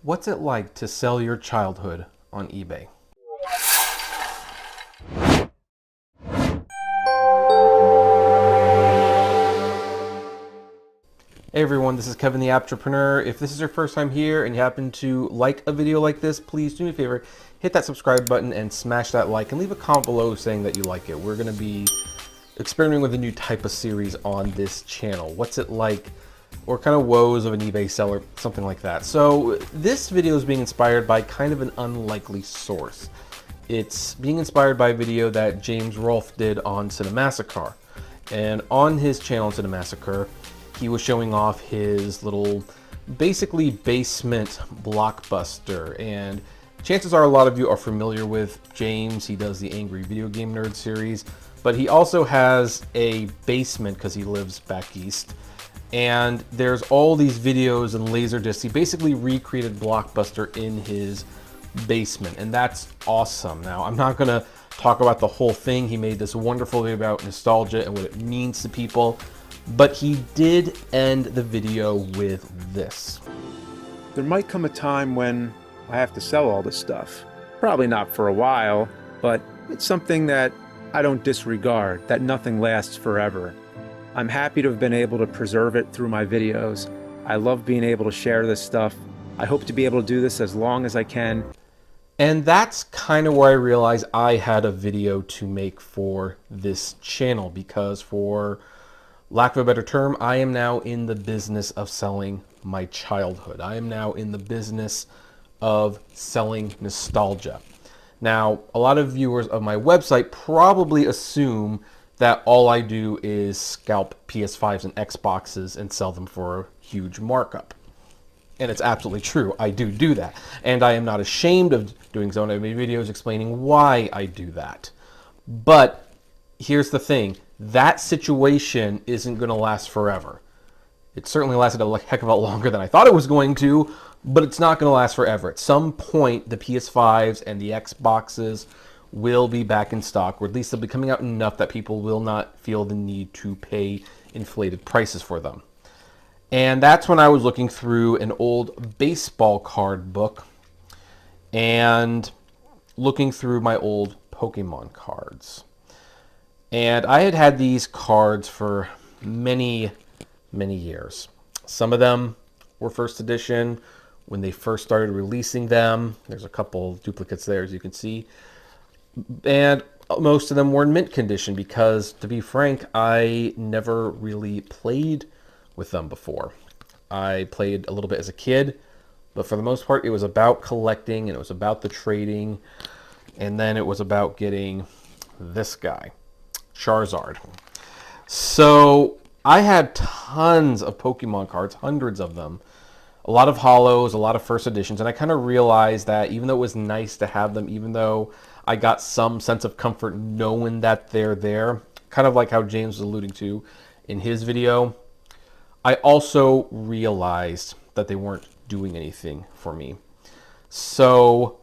What's it like to sell your childhood on eBay? Hey everyone, this is Kevin the Apptrepreneur. If this is your first time here and you happen to like a video like this, please do me a favor, hit that subscribe button and smash that like and leave a comment below saying that you like it. We're going to be experimenting with a new type of series on this channel. What's it like, or kind of woes of an eBay seller, something like that. So this video is being inspired by kind of an unlikely source. It's being inspired by a video that James Rolfe did on Cinemassacre. And on his channel, Cinemassacre, he was showing off his little, basically basement blockbuster. And chances are a lot of you are familiar with James. He does the Angry Video Game Nerd series, but he also has a basement because he lives back east. And there's all these videos and Laserdiscs. He basically recreated Blockbuster in his basement, and that's awesome. Now, I'm not gonna talk about the whole thing. He made this wonderful video about nostalgia and what it means to people. But he did end the video with this. There might come a time when I have to sell all this stuff. Probably not for a while, but it's something that I don't disregard, that nothing lasts forever. I'm happy to have been able to preserve it through my videos. I love being able to share this stuff. I hope to be able to do this as long as I can. And that's kind of where I realized I had a video to make for this channel, because for lack of a better term, I am now in the business of selling my childhood. I am now in the business of selling nostalgia. Now, a lot of viewers of my website probably assume that all I do is scalp PS5s and Xboxes and sell them for a huge markup. And it's absolutely true. I do that. And I am not ashamed of doing so. And I made videos explaining why I do that. But here's the thing. That situation isn't going to last forever. It certainly lasted a heck of a lot longer than I thought it was going to, but it's not going to last forever. At some point, the PS5s and the Xboxes will be back in stock, or at least they'll be coming out enough that people will not feel the need to pay inflated prices for them. And that's when I was looking through an old baseball card book and looking through my old Pokemon cards. And I had had these cards for many, many years. Some of them were first edition when they first started releasing them. There's a couple duplicates there, as you can see. And most of them were in mint condition because, to be frank, I never really played with them before. I played a little bit as a kid, but for the most part, it was about collecting, and it was about the trading, and then it was about getting this guy, Charizard. So I had tons of Pokemon cards, hundreds of them, a lot of holos, a lot of first editions, and I kind of realized that even though it was nice to have them, even though I got some sense of comfort knowing that they're there, kind of like how James was alluding to in his video, I also realized that they weren't doing anything for me. So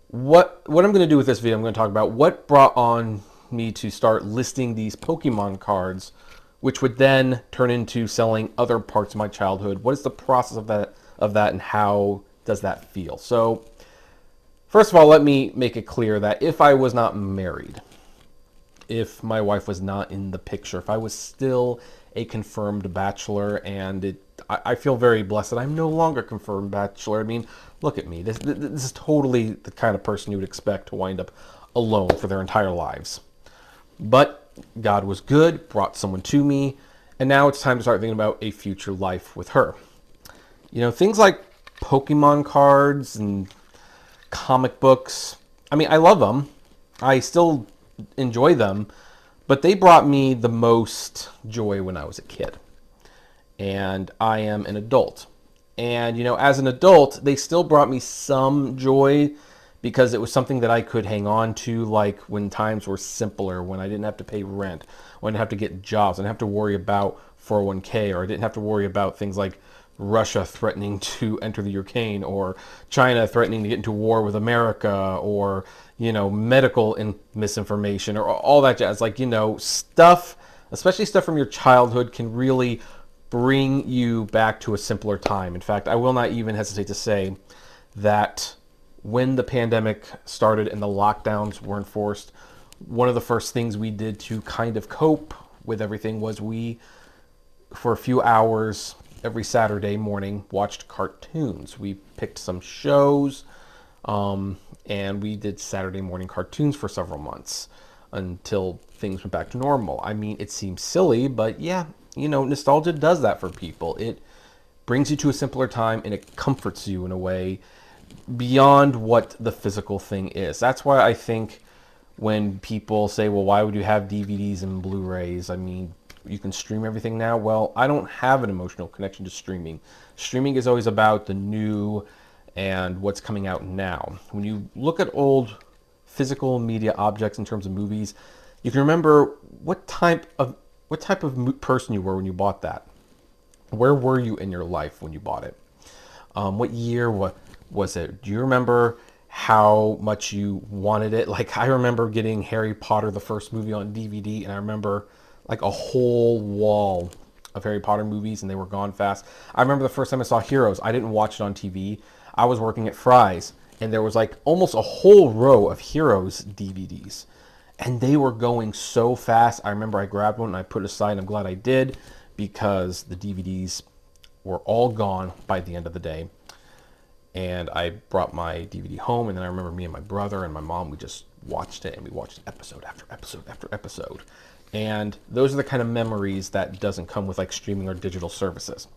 what I'm going to do with this video, I'm going to talk about what brought on me to start listing these Pokemon cards, which would then turn into selling other parts of my childhood. What is the process of that and how does that feel? So first of all, let me make it clear that if I was not married, if my wife was not in the picture, if I was still a confirmed bachelor, and I feel very blessed that I'm no longer a confirmed bachelor. I mean, look at me. This is totally the kind of person you would expect to wind up alone for their entire lives. But God was good, brought someone to me, and now it's time to start thinking about a future life with her. You know, things like Pokemon cards and comic books, I mean, I love them. I still enjoy them, but they brought me the most joy when I was a kid. And I am an adult. And, you know, as an adult, they still brought me some joy because it was something that I could hang on to, like when times were simpler, when I didn't have to pay rent, when I didn't have to get jobs, I didn't have to worry about 401k, or I didn't have to worry about things like Russia threatening to enter the Ukraine, or China threatening to get into war with America, or, you know, medical misinformation, or all that jazz. Like, you know, stuff, especially stuff from your childhood, can really bring you back to a simpler time. In fact, I will not even hesitate to say that when the pandemic started and the lockdowns were enforced, one of the first things we did to kind of cope with everything was we, for a few hours every Saturday morning, watched cartoons. We picked some shows, and we did Saturday morning cartoons for several months until things went back to normal. I mean, it seems silly, but yeah, you know, nostalgia does that for people. It brings you to a simpler time and it comforts you in a way beyond what the physical thing is. That's why I think when people say, well, why would you have DVDs and Blu-rays? I mean, you can stream everything now. Well, I don't have an emotional connection to streaming. Streaming is always about the new and what's coming out now. When you look at old physical media objects in terms of movies, you can remember what type of person you were when you bought that. Where were you in your life when you bought it? What year was it? Do you remember how much you wanted it? Like, I remember getting Harry Potter, the first movie, on DVD, and I remember like a whole wall of Harry Potter movies, and they were gone fast. I remember the first time I saw Heroes. I didn't watch it on TV. I was working at Fry's, and there was like almost a whole row of Heroes DVDs, and they were going so fast. I remember I grabbed one and I put it aside, and I'm glad I did, because the DVDs were all gone by the end of the day. And I brought my DVD home, and then I remember me and my brother and my mom, we just watched it, and we watched episode after episode after episode. And those are the kind of memories that doesn't come with like streaming or digital services.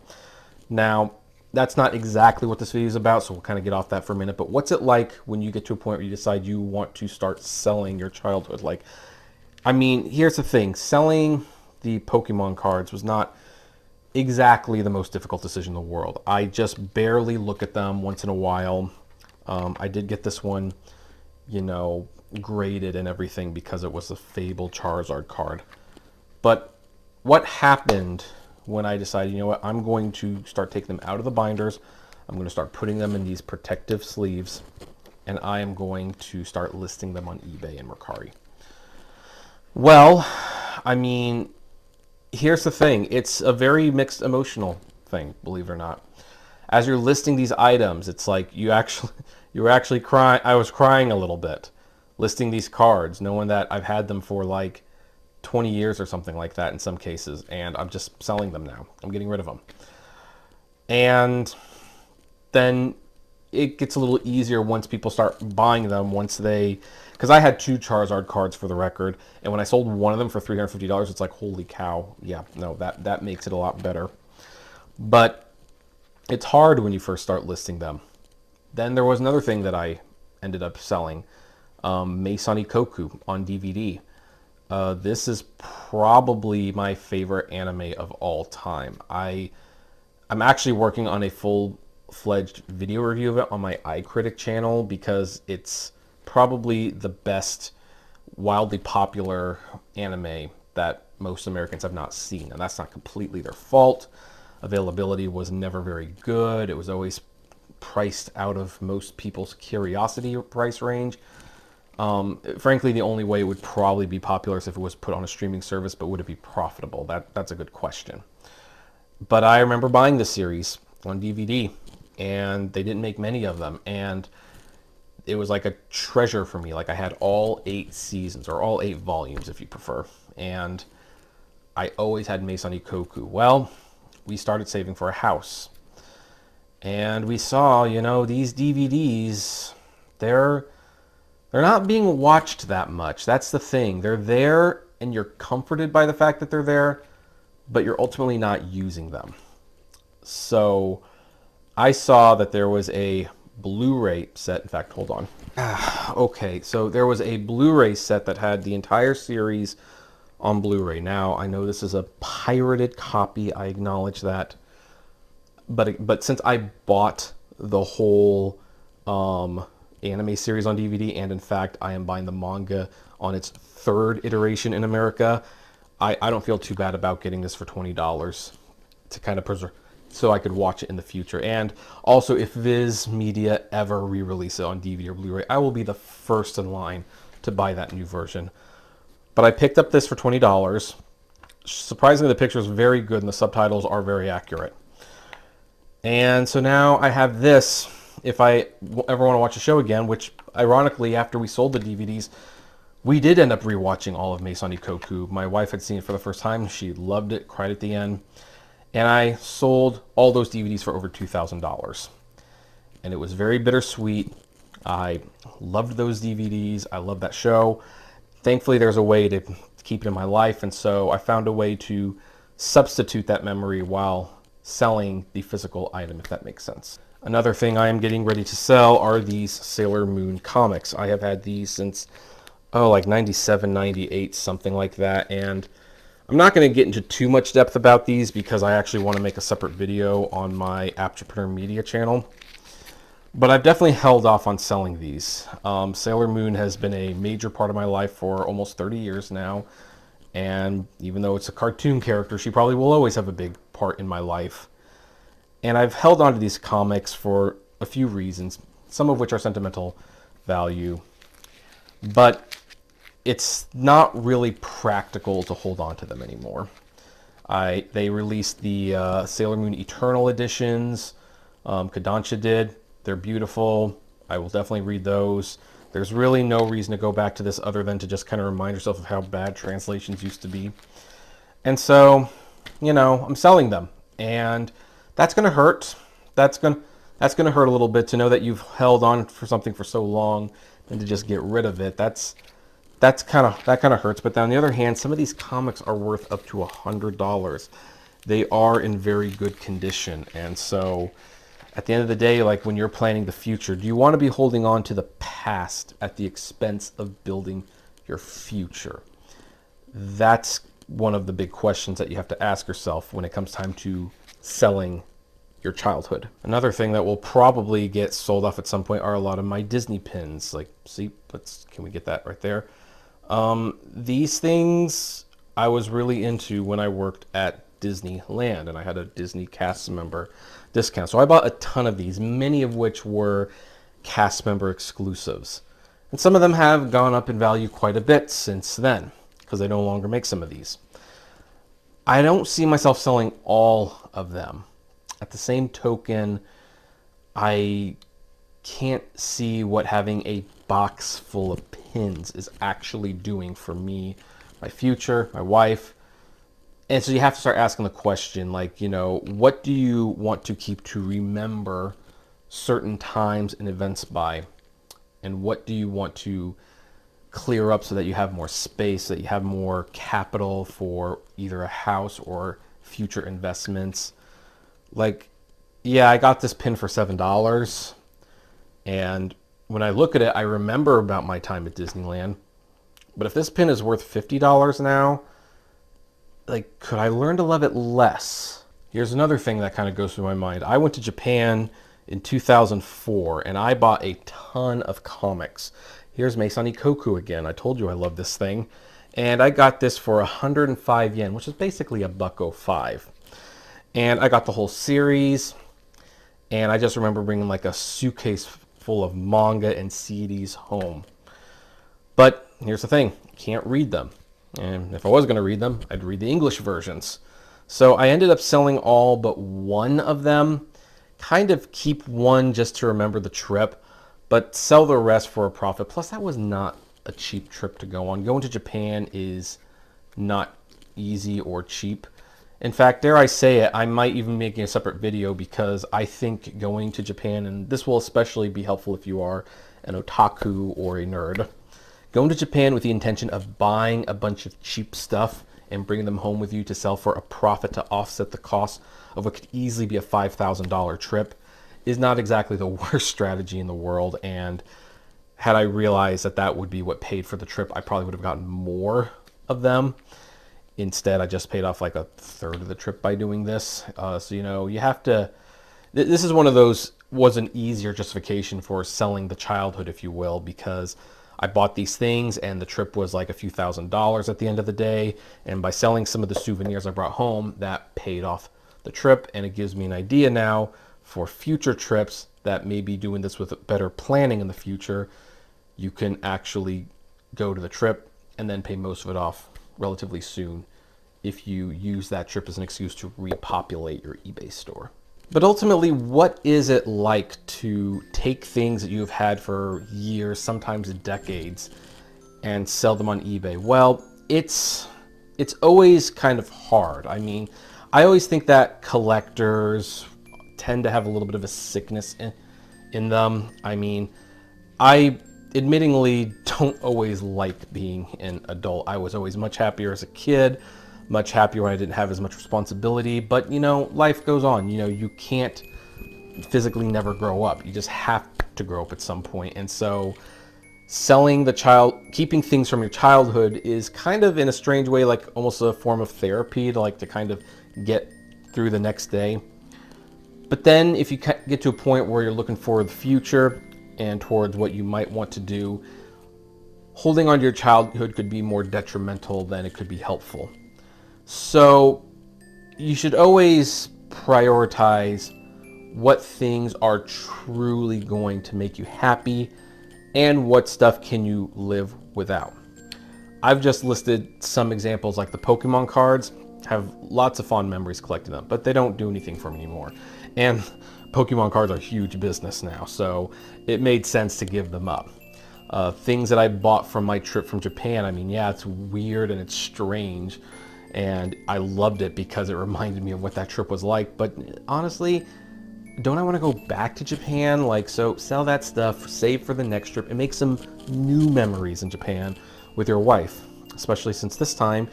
Now, that's not exactly what this video is about, so we'll kind of get off that for a minute. But what's it like when you get to a point where you decide you want to start selling your childhood? Like, I mean, here's the thing. Selling the Pokemon cards was not exactly the most difficult decision in the world. I just barely look at them once in a while. I did get this one, you know, graded and everything because it was a Fable Charizard card. But what happened when I decided, you know what, I'm going to start taking them out of the binders, I'm going to start putting them in these protective sleeves, and I am going to start listing them on eBay and Mercari. Well, I mean, here's the thing. It's a very mixed emotional thing, believe it or not. As you're listing these items, it's like you were actually crying. I was crying a little bit listing these cards, knowing that I've had them for like 20 years or something like that in some cases, and I'm just selling them now. I'm getting rid of them. And then it gets a little easier once people start buying them, because I had 2 Charizard cards for the record, and when I sold one of them for $350, it's like, holy cow. Yeah, no, that makes it a lot better. But it's hard when you first start listing them. Then there was another thing that I ended up selling, Maisoni Koku on DVD. This is probably my favorite anime of all time. I'm actually working on a full-fledged video review of it on my iCritic channel, because it's probably the best wildly popular anime that most Americans have not seen. And that's not completely their fault. Availability was never very good. It was always priced out of most people's curiosity price range. Frankly, the only way it would probably be popular is if it was put on a streaming service, but would it be profitable? That's a good question. But I remember buying this series on DVD, and they didn't make many of them, and it was like a treasure for me. Like, I had all 8 seasons, or all 8 volumes if you prefer, and I always had Maisoni Koku. Well, we started saving for a house, and we saw, you know, these DVDs, they're not being watched that much. That's the thing. They're there, and you're comforted by the fact that they're there, but you're ultimately not using them. So I saw that there was a Blu-ray set. In fact, hold on. Okay, so there was a Blu-ray set that had the entire series on Blu-ray. Now, I know this is a pirated copy. I acknowledge that. But since I bought the whole anime series on DVD, and in fact, I am buying the manga on its 3rd iteration in America, I don't feel too bad about getting this for $20 to kind of preserve, so I could watch it in the future. And also, if Viz Media ever re-release it on DVD or Blu-ray, I will be the first in line to buy that new version. But I picked up this for $20. Surprisingly, the picture is very good and the subtitles are very accurate. And so now I have this if I ever want to watch a show again, which ironically, after we sold the DVDs, we did end up rewatching all of Maisoni Koku. My wife had seen it for the first time. She loved it, cried at the end. And I sold all those DVDs for over $2,000. And it was very bittersweet. I loved those DVDs. I loved that show. Thankfully, there's a way to keep it in my life. And so I found a way to substitute that memory while selling the physical item, if that makes sense. Another thing I am getting ready to sell are these Sailor Moon comics. I have had these since, like 97, 98, something like that. And I'm not going to get into too much depth about these because I actually want to make a separate video on my Apptrepreneur media channel. But I've definitely held off on selling these. Sailor Moon has been a major part of my life for almost 30 years now. And even though it's a cartoon character, she probably will always have a big part in my life. And I've held on to these comics for a few reasons, some of which are sentimental value. But it's not really practical to hold on to them anymore. They released the Sailor Moon Eternal editions. Kodansha did. They're beautiful. I will definitely read those. There's really no reason to go back to this other than to just kind of remind yourself of how bad translations used to be. And so, I'm selling them. And that's going to hurt. That's going to hurt a little bit to know that you've held on for something for so long and to just get rid of it. That kind of hurts. But on the other hand, some of these comics are worth up to $100. They are in very good condition. And so at the end of the day, like when you're planning the future, do you want to be holding on to the past at the expense of building your future? That's one of the big questions that you have to ask yourself when it comes time to selling your childhood. Another thing that will probably get sold off at some point are a lot of my Disney pins. Like, see, can we get that right there? These things I was really into when I worked at Disneyland and I had a Disney cast member discount. So I bought a ton of these, many of which were cast member exclusives. And some of them have gone up in value quite a bit since then because they no longer make some of these. I don't see myself selling all of them. At the same token, I can't see what having a box full of pins is actually doing for me, my future, my wife. And so you have to start asking the question, like, what do you want to keep to remember certain times and events by? And what do you want to clear up so that you have more space, so that you have more capital for either a house or future investments? Like, yeah, I got this pin for $7. And when I look at it, I remember about my time at Disneyland. But if this pin is worth $50 now, like, could I learn to love it less? Here's another thing that kind of goes through my mind. I went to Japan in 2004 and I bought a ton of comics. Here's Maisoni Koku again. I told you I love this thing. And I got this for 105 yen, which is basically $1.05. And I got the whole series. And I just remember bringing like a suitcase full of manga and CDs home. But here's the thing, can't read them. And if I was going to read them, I'd read the English versions. So I ended up selling all but one of them. Kind of keep one just to remember the trip, but sell the rest for a profit. Plus, that was not a cheap trip to go on. Going to Japan is not easy or cheap. In fact, dare I say it, I might even be making a separate video because I think going to Japan, and this will especially be helpful if you are an otaku or a nerd, going to Japan with the intention of buying a bunch of cheap stuff and bringing them home with you to sell for a profit to offset the cost of what could easily be a $5,000 trip is not exactly the worst strategy in the world. And had I realized that that would be what paid for the trip, I probably would have gotten more of them. Instead, I just paid off like a third of the trip by doing this. So, you have to, this is one of those, was an easier justification for selling the childhood, if you will, because I bought these things and the trip was like a few $1,000s at the end of the day. And by selling some of the souvenirs I brought home, that paid off the trip. And it gives me an idea now for future trips that maybe doing this with better planning in the future, you can actually go to the trip and then pay most of it off relatively soon if you use that trip as an excuse to repopulate your eBay store. But ultimately, what is it like to take things that you've had for years, sometimes decades, and sell them on eBay? Well, it's always kind of hard. I mean, I always think that collectors tend to have a little bit of a sickness in them. I mean, I admittingly don't always like being an adult. I was always much happier as a kid, much happier when I didn't have as much responsibility. But, you know, life goes on. You know, you can't physically never grow up. You just have to grow up at some point. And so keeping things from your childhood is kind of, in a strange way, like almost a form of therapy to kind of get through the next day. But then if you get to a point where you're looking for the future and towards what you might want to do, holding on to your childhood could be more detrimental than it could be helpful. So you should always prioritize what things are truly going to make you happy and what stuff can you live without. I've just listed some examples, like the Pokemon cards. Have lots of fond memories collecting them, but they don't do anything for me anymore. And Pokemon cards are huge business now, so it made sense to give them up. Things that I bought from my trip from Japan, I mean, yeah, it's weird and it's strange, and I loved it because it reminded me of what that trip was like. But honestly, don't I want to go back to Japan? So sell that stuff, save for the next trip, and make some new memories in Japan with your wife, especially since this time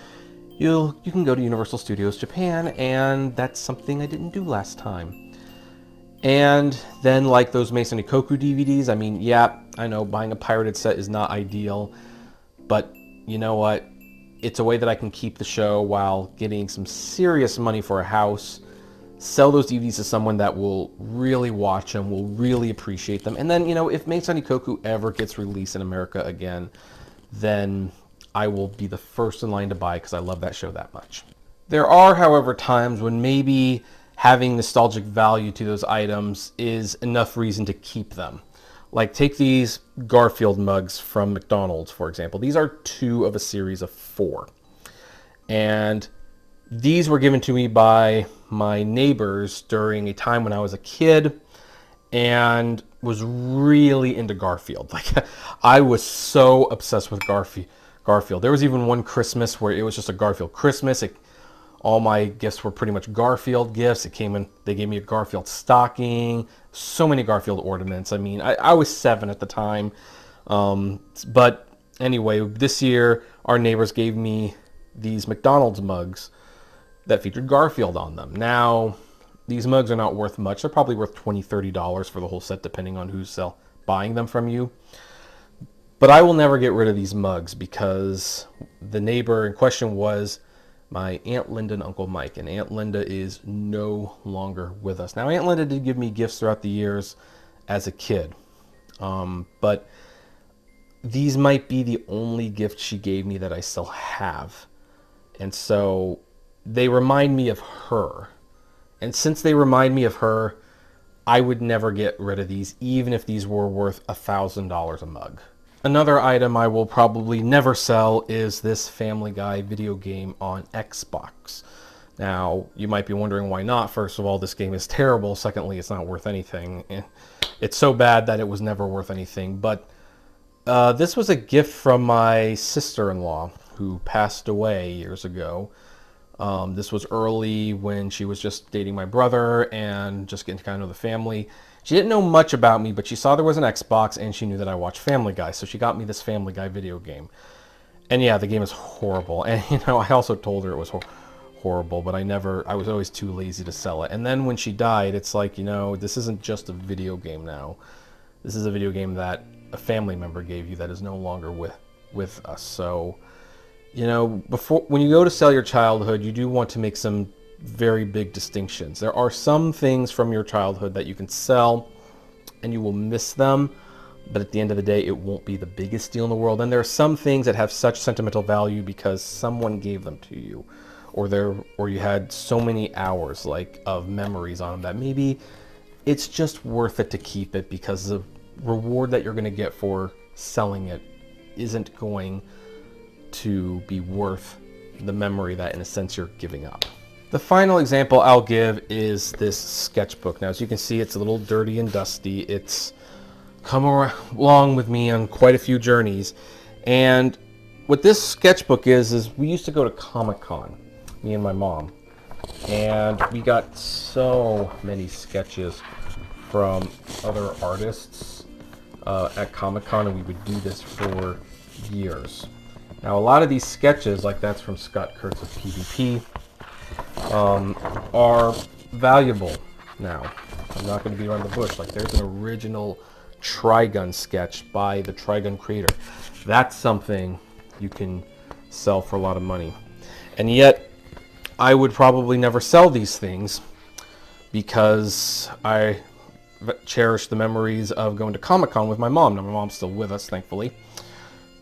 you can go to Universal Studios Japan, and that's something I didn't do last time. And then, like those Maisoni Koku DVDs, I mean, yeah, I know buying a pirated set is not ideal, but you know what? It's a way that I can keep the show while getting some serious money for a house. Sell those DVDs to someone that will really watch them, will really appreciate them. And then, you know, if Maisoni Koku ever gets released in America again, then I will be the first in line to buy, because I love that show that much. There are, however, times when maybe having nostalgic value to those items is enough reason to keep them. Like, take these Garfield mugs from Mcdonald's, for example. These are 2 of a series of 4. And these were given to me by my neighbors during a time when I was a kid and was really into Garfield. I was so obsessed with Garfield. There was even one Christmas where it was just a Garfield Christmas. All my gifts were pretty much Garfield gifts. They gave me a Garfield stocking, so many Garfield ornaments. I mean, I was 7 at the time. But anyway, this year, our neighbors gave me these McDonald's mugs that featured Garfield on them. Now, these mugs are not worth much. They're probably worth $20, $30 for the whole set, depending on who's buying them from you. But I will never get rid of these mugs, because the neighbor in question was my Aunt Linda and Uncle Mike. And Aunt Linda is no longer with us. Now, Aunt Linda did give me gifts throughout the years as a kid. But these might be the only gift she gave me that I still have. And so they remind me of her. And since they remind me of her, I would never get rid of these, even if these were worth $1,000 a mug. Another item I will probably never sell is this Family Guy video game on Xbox. Now, you might be wondering why not. First of all, this game is terrible. Secondly, it's not worth anything. It's so bad that it was never worth anything. But this was a gift from my sister-in-law, who passed away years ago. This was early when she was just dating my brother and just getting to kind of know the family. She didn't know much about me, but she saw there was an Xbox and she knew that I watched Family Guy. So she got me this Family Guy video game. And yeah, the game is horrible. And you know, I also told her it was horrible, but I was always too lazy to sell it. And then when she died, it's like, you know, this isn't just a video game now. This is a video game that a family member gave you that is no longer with us. So, you know, when you go to sell your childhood, you do want to make some very big distinctions. There are some things from your childhood that you can sell and you will miss them, but at the end of the day, it won't be the biggest deal in the world. And there are some things that have such sentimental value because someone gave them to you, or you had so many hours of memories on them that maybe it's just worth it to keep it, because the reward that you're going to get for selling it isn't going to be worth the memory that, in a sense, you're giving up. The final example I'll give is this sketchbook. Now, as you can see, it's a little dirty and dusty. It's come along with me on quite a few journeys. And what this sketchbook is we used to go to Comic-Con, me and my mom. And we got so many sketches from other artists at Comic-Con, and we would do this for years. Now, a lot of these sketches, like that's from Scott Kurtz of PvP, are valuable now. I'm not going to beat around the bush. Like, there's an original Trigun sketch by the Trigun creator. That's something you can sell for a lot of money. And yet, I would probably never sell these things because I cherish the memories of going to Comic-Con with my mom. Now, my mom's still with us, thankfully.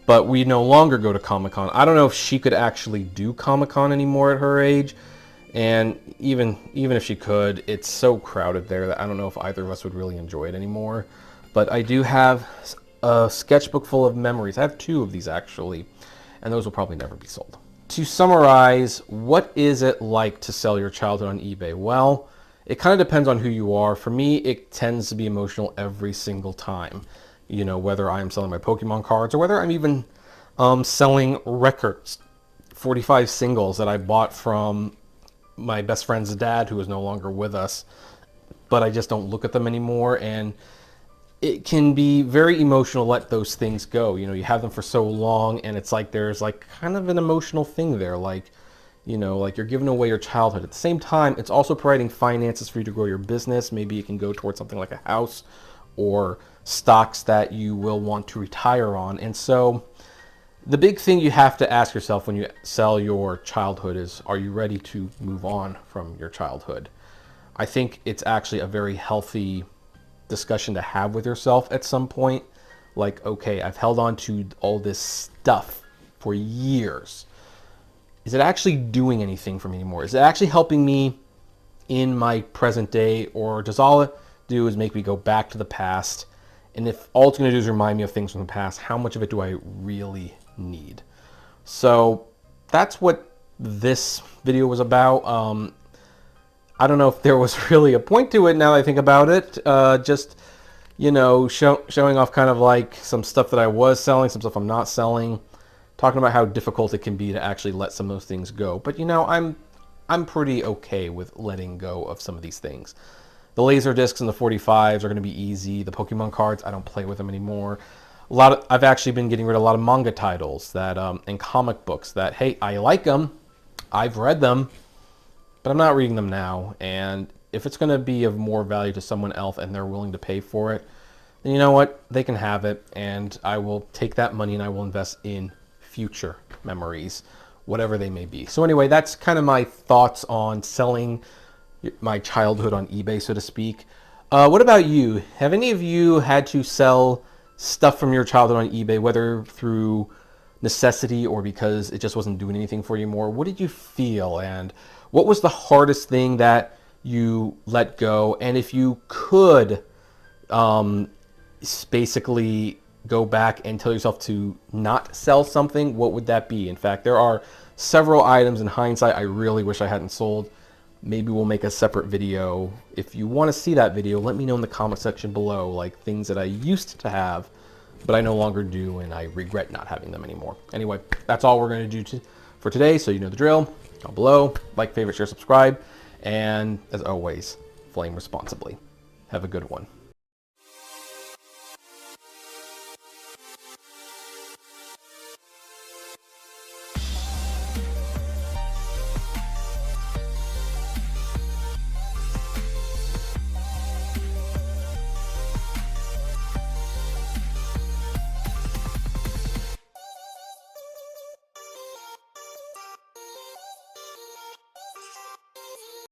But we no longer go to Comic-Con. I don't know if she could actually do Comic-Con anymore at her age. And even if she could, it's so crowded there that I don't know if either of us would really enjoy it anymore. But I do have a sketchbook full of memories. I have 2 of these, actually. And those will probably never be sold. To summarize, what is it like to sell your childhood on eBay? Well, it kind of depends on who you are. For me, it tends to be emotional every single time. You know, whether I'm selling my Pokemon cards or whether I'm even selling records, 45 singles that I bought from my best friend's dad, who is no longer with us, but I just don't look at them anymore. And it can be very emotional to let those things go. You know, you have them for so long, and it's like there's like kind of an emotional thing there, like, you know, like you're giving away your childhood. At the same time, it's also providing finances for you to grow your business. Maybe it can go towards something like a house or stocks that you will want to retire on. And so the big thing you have to ask yourself when you sell your childhood is, are you ready to move on from your childhood? I think it's actually a very healthy discussion to have with yourself at some point. Like, okay, I've held on to all this stuff for years. Is it actually doing anything for me anymore? Is it actually helping me in my present day? Or does all it do is make me go back to the past? And if all it's going to do is remind me of things from the past, how much of it do I really need? So that's what this video was about. I don't know if there was really a point to it now that I think about it. Just, you know, showing off kind of like some stuff that I was selling, some stuff I'm not selling, talking about how difficult it can be to actually let some of those things go. But, you know, I'm pretty okay with letting go of some of these things. The laser discs and the 45s are going to be easy. The Pokemon cards, I don't play with them anymore. I've actually been getting rid of a lot of manga titles that and comic books that, hey, I like them, I've read them, but I'm not reading them now. And if it's going to be of more value to someone else and they're willing to pay for it, then you know what? They can have it, and I will take that money and I will invest in future memories, whatever they may be. So anyway, that's kind of my thoughts on selling my childhood on eBay, so to speak. What about you? Have any of you had to sell stuff from your childhood on eBay, whether through necessity or because it just wasn't doing anything for you more? What did you feel, and what was the hardest thing that you let go? And if you could basically go back and tell yourself to not sell something, what would that be? In fact, there are several items in hindsight I really wish I hadn't sold. Maybe we'll make a separate video. If you want to see that video, let me know in the comment section below, like things that I used to have, but I no longer do, and I regret not having them anymore. Anyway, that's all we're going to do for today, so you know the drill. Down below, like, favorite, share, subscribe, and as always, flame responsibly. Have a good one.